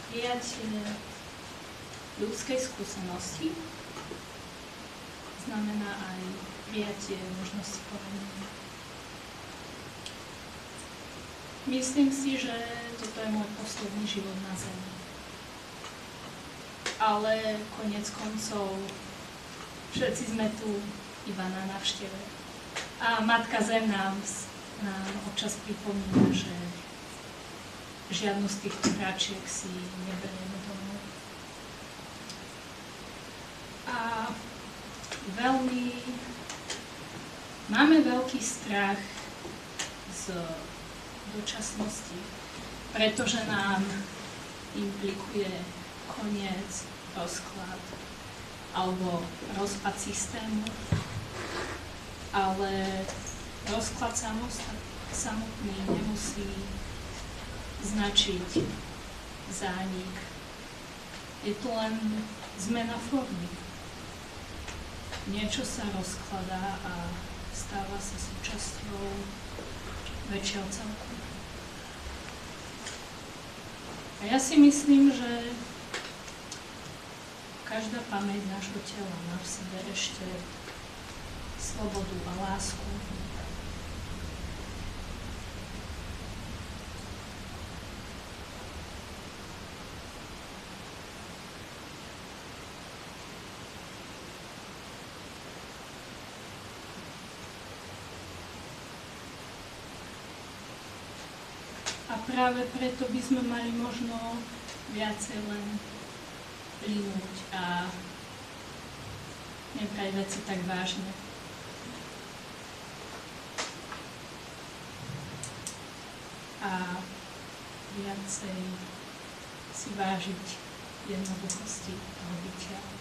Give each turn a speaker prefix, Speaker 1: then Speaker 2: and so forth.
Speaker 1: prijať ľudskej skúsenosti znamená aj prijatie možnosti poranenia. Myslím si, že toto je môj posledný život na Zemi. Ale koniec koncov všetci sme tu iba na návšteve. A Matka Zem nám občas pripomína, že žiadnu z týchto hráčiek si neberieme domov. A máme veľký strach z dočasnosti, pretože nám implikuje koniec, rozklad alebo rozpad systému, ale rozklad samotný nemusí značiť zánik. Je to len zmena formy. Niečo sa rozkladá a stáva sa súčasťou väčšieho celku. A ja si myslím, že každá pamäť nášho tela má v sebe ešte slobodu a lásku. A práve preto by sme mali možno viacej len plynúť a nebrať veci tak vážne. A viacej si vážiť jednoduchosti toho bytia.